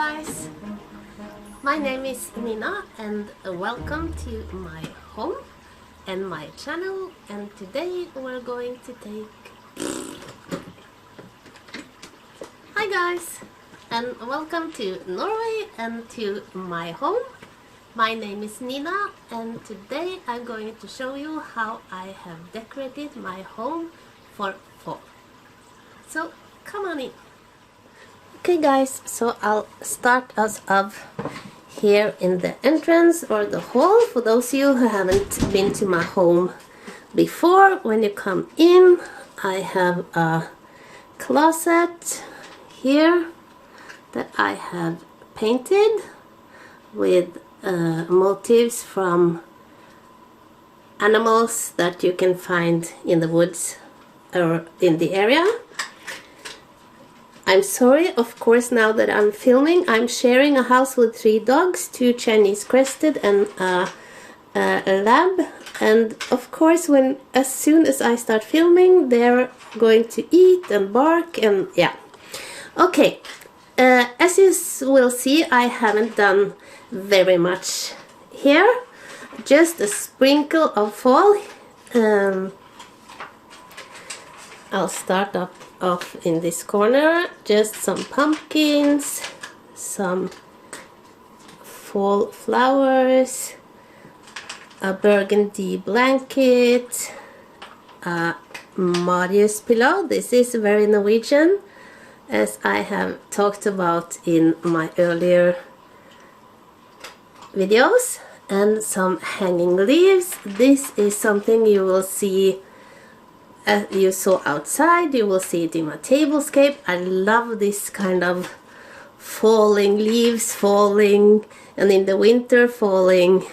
guys, my name is Nina and welcome to my home and my channel, and today we're going to take... Hi guys, and welcome to Norway and to my home. My name is Nina and today I'm going to show you how I have decorated my home for fall. So come on in. Okay guys, so I'll start us off here in the entrance or the hall. For those of you who haven't been to my home before, when you come in, I have a closet here that I have painted with motifs from animals that you can find in the woods or in the area. I'm sorry, of course, now that I'm filming, I'm sharing a house with 3 dogs, 2 Chinese crested and a lab. And of course, as soon as I start filming, they're going to eat and bark and yeah. Okay, as you will see, I haven't done very much here. Just a sprinkle of fall. I'll start off in this corner, just some pumpkins, some fall flowers, a burgundy blanket, a Marius pillow. This is very Norwegian, as I have talked about in my earlier videos, and some hanging leaves. This is something you will see you saw outside. You will see it in my tablescape. I love this kind of falling leaves, falling, and in the winter falling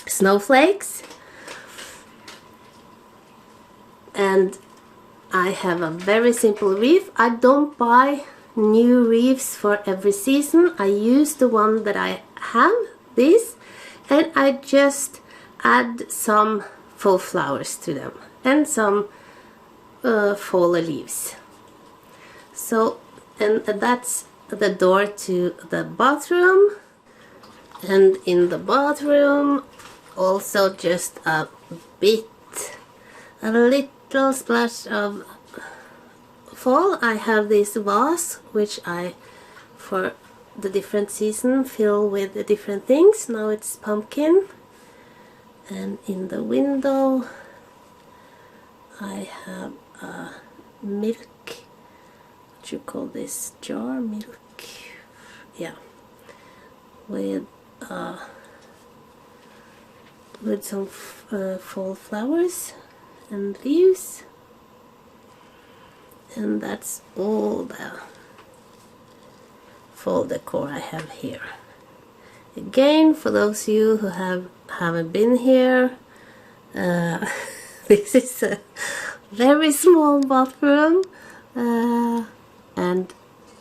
snowflakes. And I have a very simple wreath. I don't buy new wreaths for every season. I use the one that I have, this, and I just add some fall flowers to them and some fall leaves. So, and that's the door to the bathroom, and in the bathroom also just a little splash of fall. I have this vase which I, for the different season, fill with the different things. Now it's pumpkin. And in the window I have a milk, what you call this, jar, milk, yeah, with some fall flowers and leaves. And that's all the fall decor I have here. Again, for those of you who haven't been here, this is a very small bathroom, and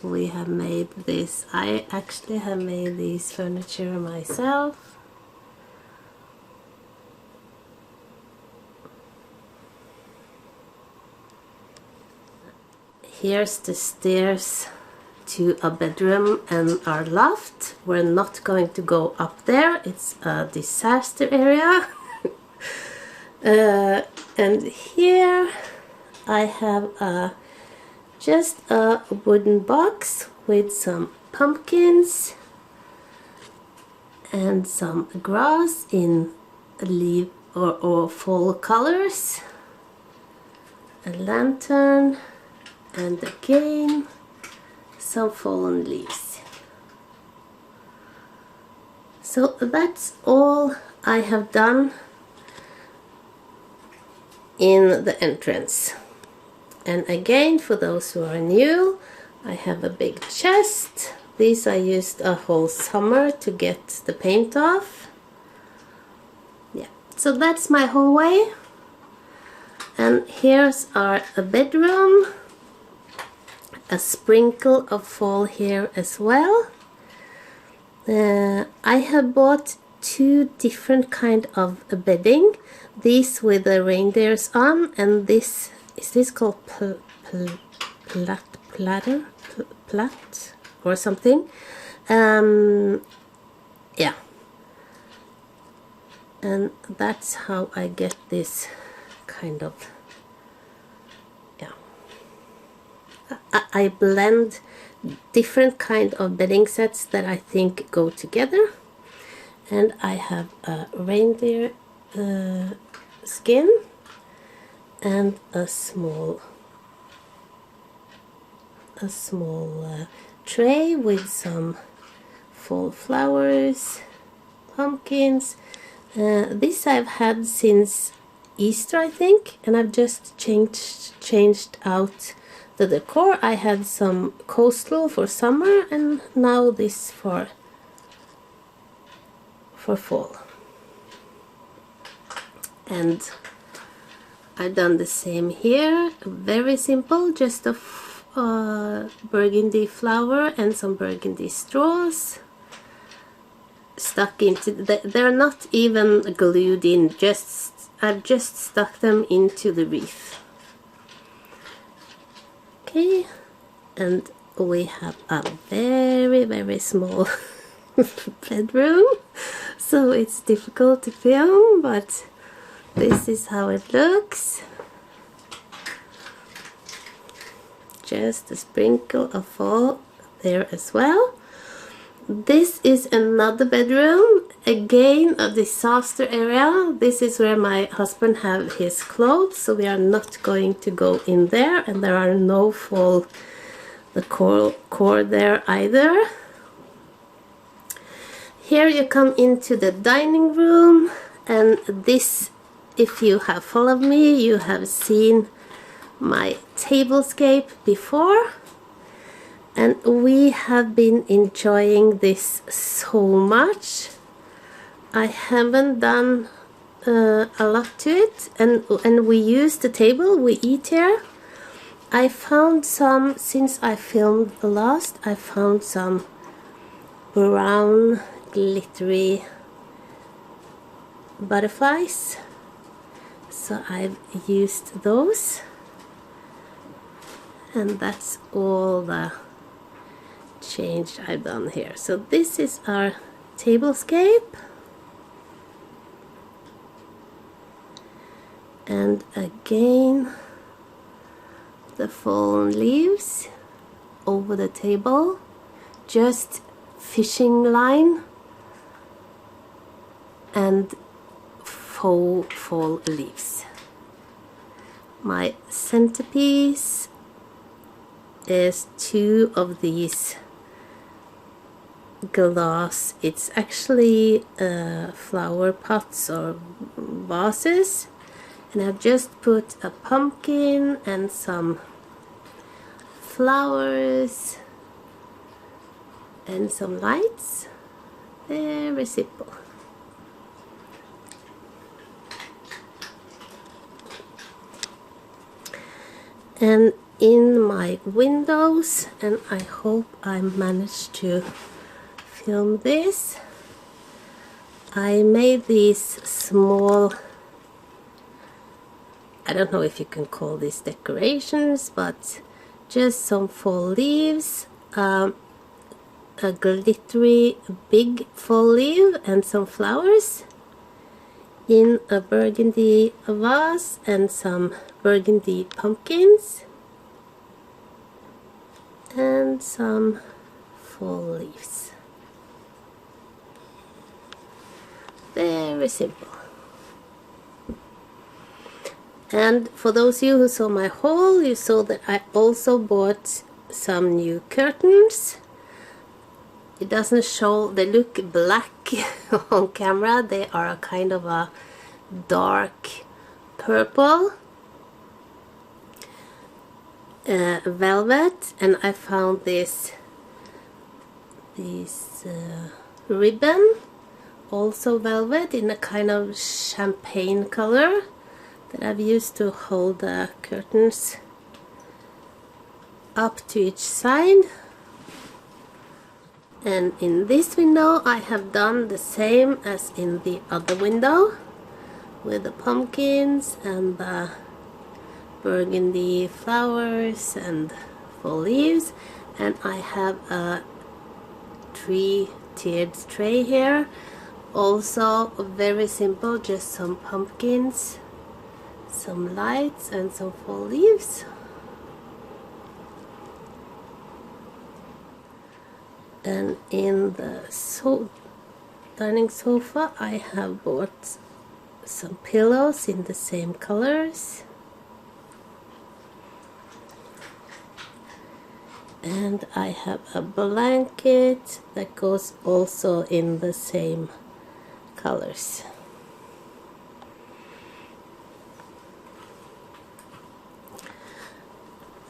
we have made this. I actually have made these furniture myself. Here's the stairs to a bedroom and our loft. We're not going to go up there, it's a disaster area. And here I have just a wooden box with some pumpkins and some grass in leaf or fall colors, a lantern, and again some fallen leaves. So that's all I have done in the entrance. And again, for those who are new, I have a big chest. These I used a whole summer to get the paint off. Yeah, so that's my hallway. And here's our bedroom. A sprinkle of fall here as well. I have bought 2 different kind of bedding. These with the reindeers on, and this is this called plat? or something. Yeah, and that's how I get this kind of, yeah. I blend different kind of bedding sets that I think go together, and I have a reindeer skin and a small tray with some fall flowers, pumpkins. This I've had since Easter, I think, and I've just changed out the decor. I had some coastal for summer, and now this for fall. And I've done the same here. Very simple, just a burgundy flower and some burgundy straws stuck into they're not even glued in, I've just stuck them into the wreath. Okay, and we have a very, very small bedroom, so it's difficult to film, but this is how it looks. Just a sprinkle of fall there as well. This is another bedroom, again a disaster area. This is where my husband have his clothes, so we are not going to go in there, and there are no fall cord there either. Here you come into the dining room, and this, if you have followed me, you have seen my tablescape before. And we have been enjoying this so much. I haven't done a lot to it, and we use the table, we eat here. I found some, since I filmed the last, I found some brown glittery butterflies, so I've used those, and that's all the change I've done here. So this is our tablescape, and again the fallen leaves over the table, just fishing line and faux fall leaves. My centerpiece is two of these glass, it's actually flower pots or vases, and I've just put a pumpkin and some flowers and some lights. Very simple. And in my windows, and I hope I managed to film this, I made these small, I don't know if you can call these decorations, but just some fall leaves, a glittery big fall leaf and some flowers in a burgundy vase, and some burgundy pumpkins and some fall leaves. Very simple. And for those of you who saw my haul, you saw that I also bought some new curtains. It doesn't show, they look black on camera. They are a kind of a dark purple velvet, and I found this ribbon, also velvet, in a kind of champagne color that I've used to hold the curtains up to each side. And in this window I have done the same as in the other window, with the pumpkins and the burgundy flowers and fall leaves. And I have a 3-tiered tray here. Also very simple, just some pumpkins, some lights and some fall leaves. And in the dining sofa I have bought some pillows in the same colors. And I have a blanket that goes also in the same colors.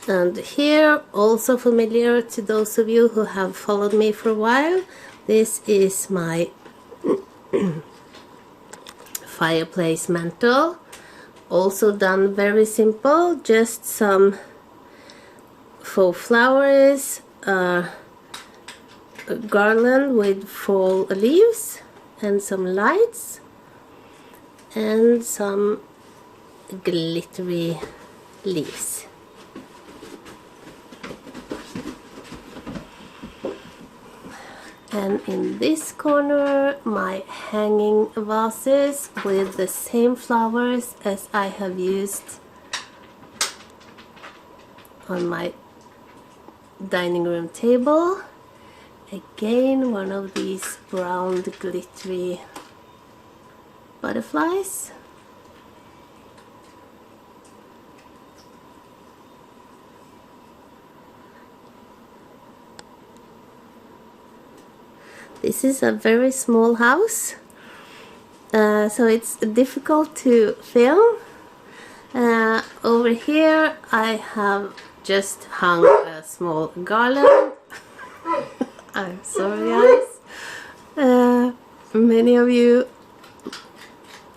And here, also familiar to those of you who have followed me for a while, this is my fireplace mantle. Also done very simple, just some faux flowers, a garland with fall leaves and some lights and some glittery leaves. And in this corner, my hanging vases with the same flowers as I have used on my dining room table. Again, one of these brown glittery butterflies. This is a very small house, so it's difficult to film. Over here I have just hung a small garland. I'm sorry guys. Many of you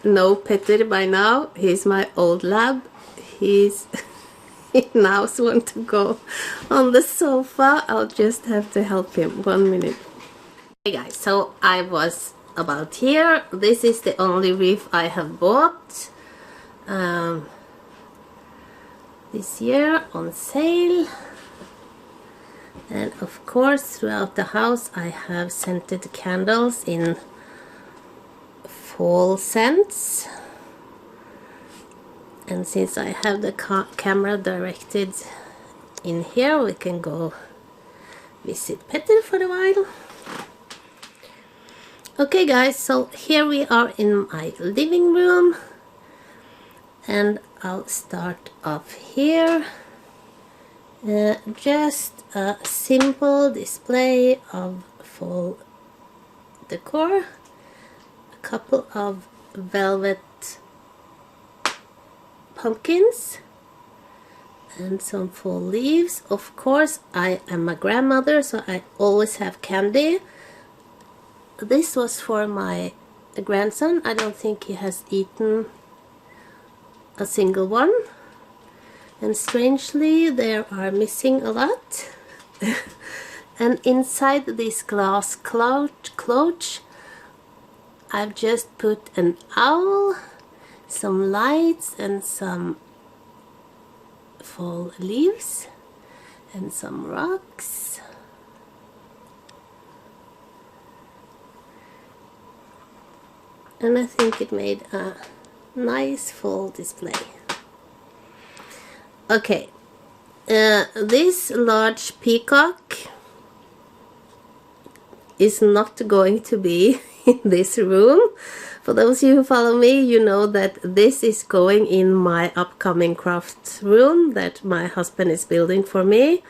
know Peter by now. He's my old lab. He now wants to go on the sofa. I'll just have to help him 1 minute. Hey guys, so I was about here. This is the only wreath I have bought this year on sale. And of course throughout the house I have scented candles in fall scents. And since I have the camera directed in here, we can go visit Peter for a while. Okay guys, so here we are in my living room, and I'll start off here. Just a simple display of fall decor, a couple of velvet pumpkins and some fall leaves. Of course, I am a grandmother, so I always have candy. This was for my grandson. I don't think he has eaten a single one. And strangely, there are missing a lot. And inside this glass cloche, I've just put an owl, some lights and some fall leaves and some rocks. And I think it made a nice full display. Okay, this large peacock is not going to be in this room. For those of you who follow me, you know that this is going in my upcoming craft room that my husband is building for me.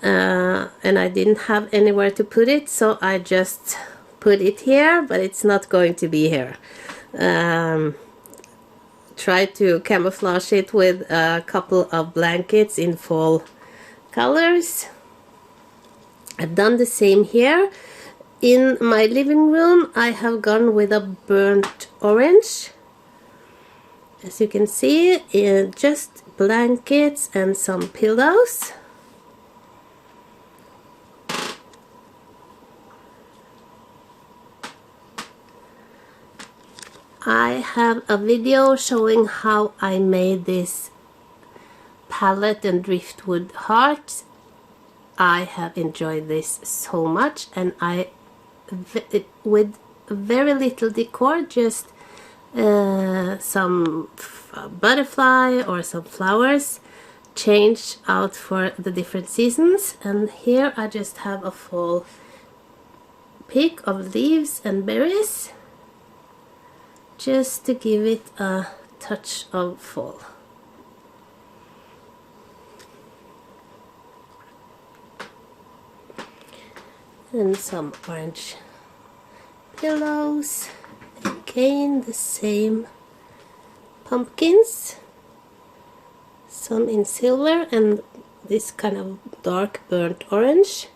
And I didn't have anywhere to put it, so I just put it here, but it's not going to be here. Try to camouflage it with a couple of blankets in fall colors. I've done the same here. In my living room I have gone with a burnt orange. As you can see, just blankets and some pillows. I have a video showing how I made this palette and driftwood heart. I have enjoyed this so much, and with very little decor, just some butterfly or some flowers change out for the different seasons. And here I just have a fall pick of leaves and berries, just to give it a touch of fall. And some orange pillows, again the same pumpkins, some in silver and this kind of dark burnt orange.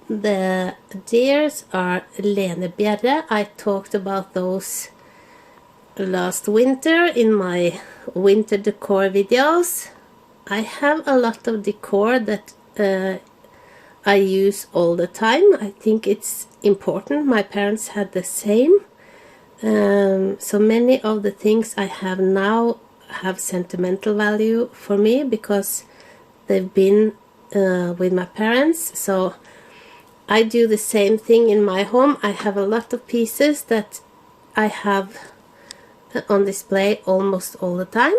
The deers are lenebjerre. I talked about those last winter in my winter decor videos. I have a lot of decor that I use all the time. I think it's important. My parents had the same. So many of the things I have now have sentimental value for me because they've been with my parents. So I do the same thing in my home. I have a lot of pieces that I have on display almost all the time.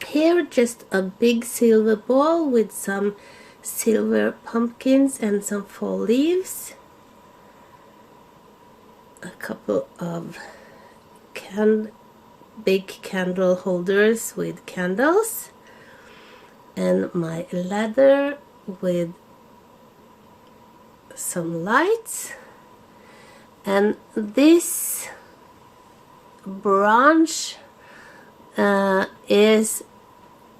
Here just a big silver bowl with some silver pumpkins and some fall leaves, a couple of big candle holders with candles, and my ladder with some lights. And this branch is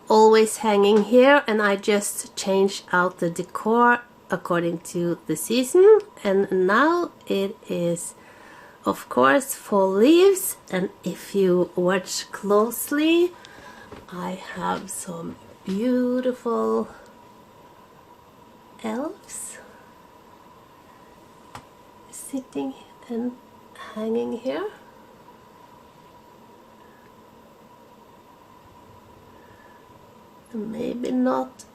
always hanging here, and I just change out the decor according to the season. And now it is of course fall leaves, and if you watch closely I have some beautiful elves sitting and hanging here. Maybe not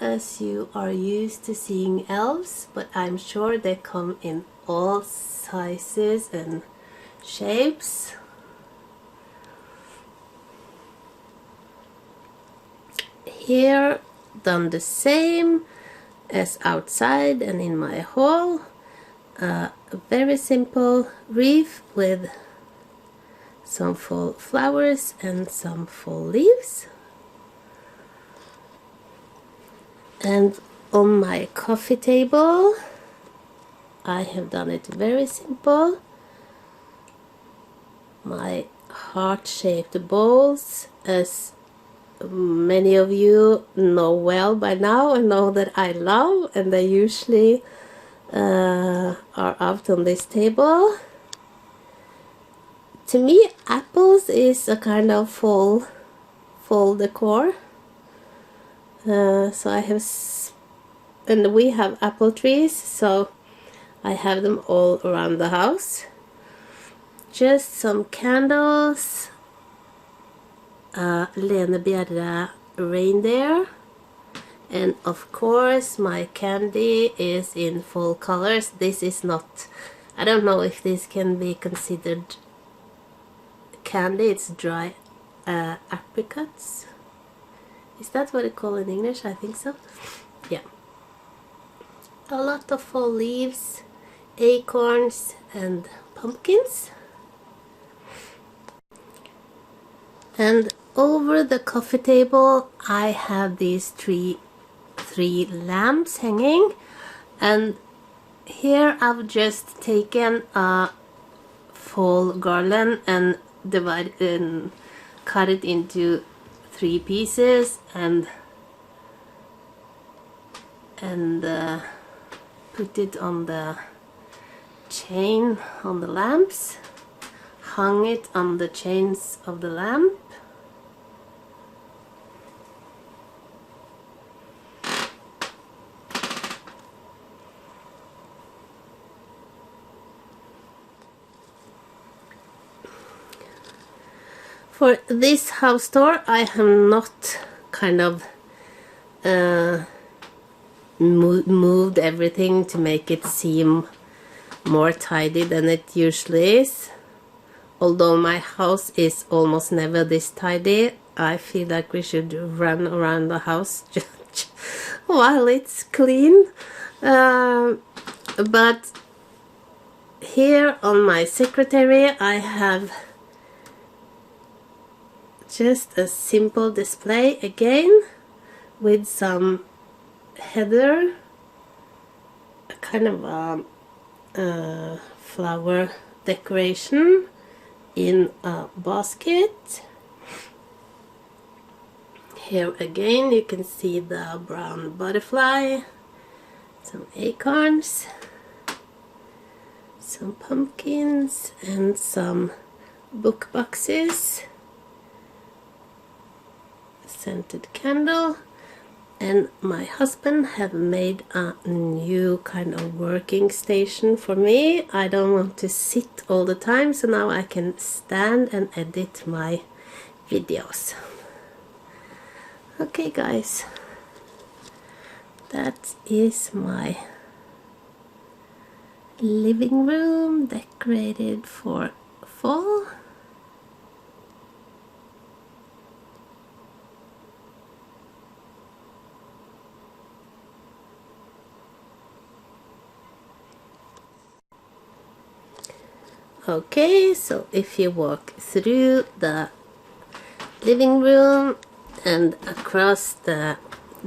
as you are used to seeing elves, but I'm sure they come in all sizes and shapes. Here done the same as outside and in my hall. A very simple wreath with some fall flowers and some fall leaves. And on my coffee table I have done it very simple. My heart-shaped bowls, as many of you know well by now and know that I love, and they usually are out on this table. To me, apples is a kind of fall decor. So I have, and we have apple trees, so I have them all around the house. Just some candles, lenebjerre reindeer, and of course my candy is in fall colors. This is not, I don't know if this can be considered candy, it's dry apricots. Is that what it's called in English? I think so. Yeah. A lot of fall leaves, acorns and pumpkins. And over the coffee table I have these three lamps hanging, and here I've just taken a fall garland and cut it into 3 pieces and put it on the chain on the lamps, hung it on the chains of the lamp. For this house tour I have not kind of moved everything to make it seem more tidy than it usually is. Although my house is almost never this tidy, I feel like we should run around the house while it's clean. But here on my secretary I have just a simple display again with some heather, a kind of a flower decoration in a basket. Here again you can see the brown butterfly, some acorns, some pumpkins and some book boxes, a scented candle, and my husband have made a new kind of working station for me. I don't want to sit all the time, so now I can stand and edit my videos. Okay guys, that is my living room decorated for fall. Okay, so if you walk through the living room and across the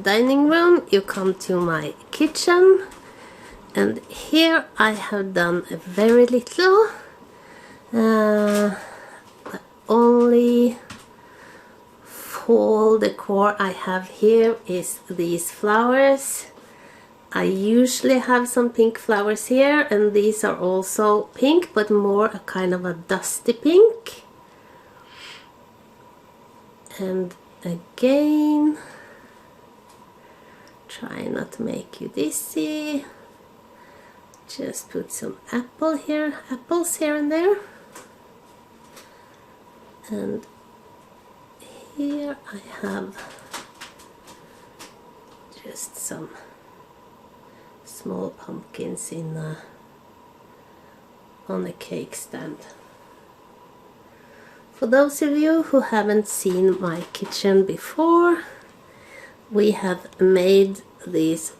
dining room, you come to my kitchen, and here I have done very little. The only fall decor I have here is these flowers. I usually have some pink flowers here, and these are also pink, but more a kind of a dusty pink. And again, try not to make you dizzy. Just put some apples here and there. And here I have just some small pumpkins on a cake stand. For those of you who haven't seen my kitchen before, we have made these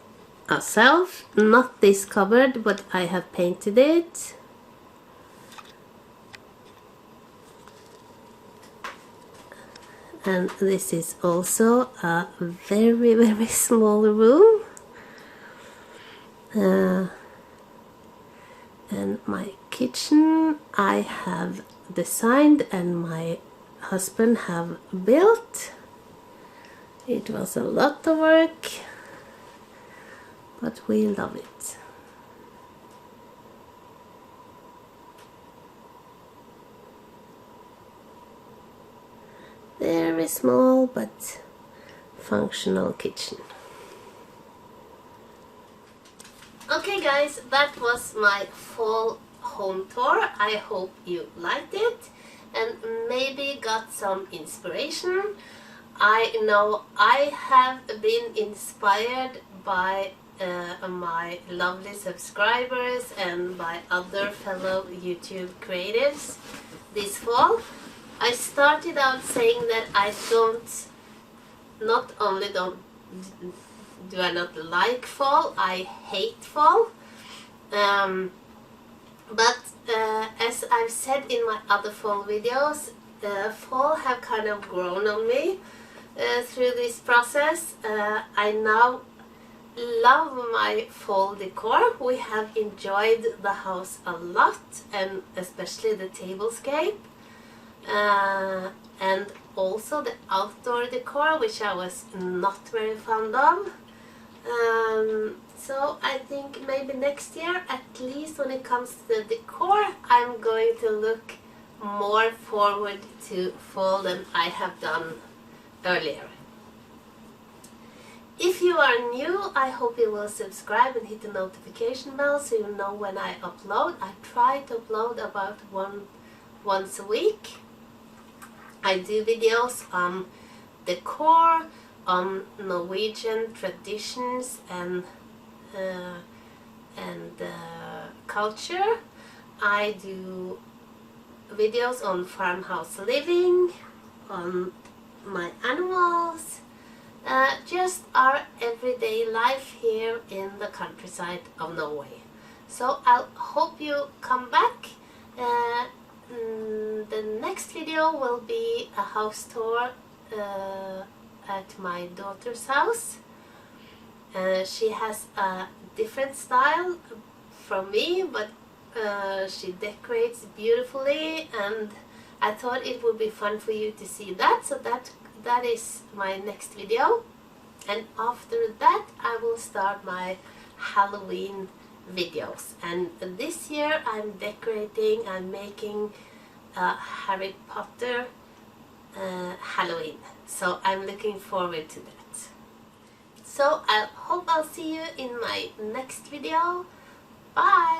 ourselves. Not this cupboard, but I have painted it. And this is also a very, very small room. And my kitchen I have designed and my husband have built. It was a lot of work, but we love it. Very small but functional kitchen. Okay guys, that was my fall home tour. I hope you liked it and maybe got some inspiration. I know I have been inspired by my lovely subscribers and by other fellow YouTube creatives this fall. I started out saying that I not only do I not like fall, I hate fall. But as I've said in my other fall videos, fall have kind of grown on me through this process. I now love my fall decor. We have enjoyed the house a lot, and especially the tablescape. And also the outdoor decor, which I was not very fond of. So I think maybe next year, at least when it comes to the decor, I'm going to look more forward to fall than I have done earlier. If you are new, I hope you will subscribe and hit the notification bell so you know when I upload. I try to upload about once a week. I do videos on decor, on Norwegian traditions and and culture. I do videos on farmhouse living, on my animals, just our everyday life here in the countryside of Norway. So I hope you come back. The next video will be a house tour at my daughter's house. She has a different style from me, but she decorates beautifully, and I thought it would be fun for you to see that. So that is my next video, and after that I will start my Halloween videos. And this year I'm decorating, I'm making a Harry Potter Halloween, so I'm looking forward to that. So I hope I'll see you in my next video. Bye!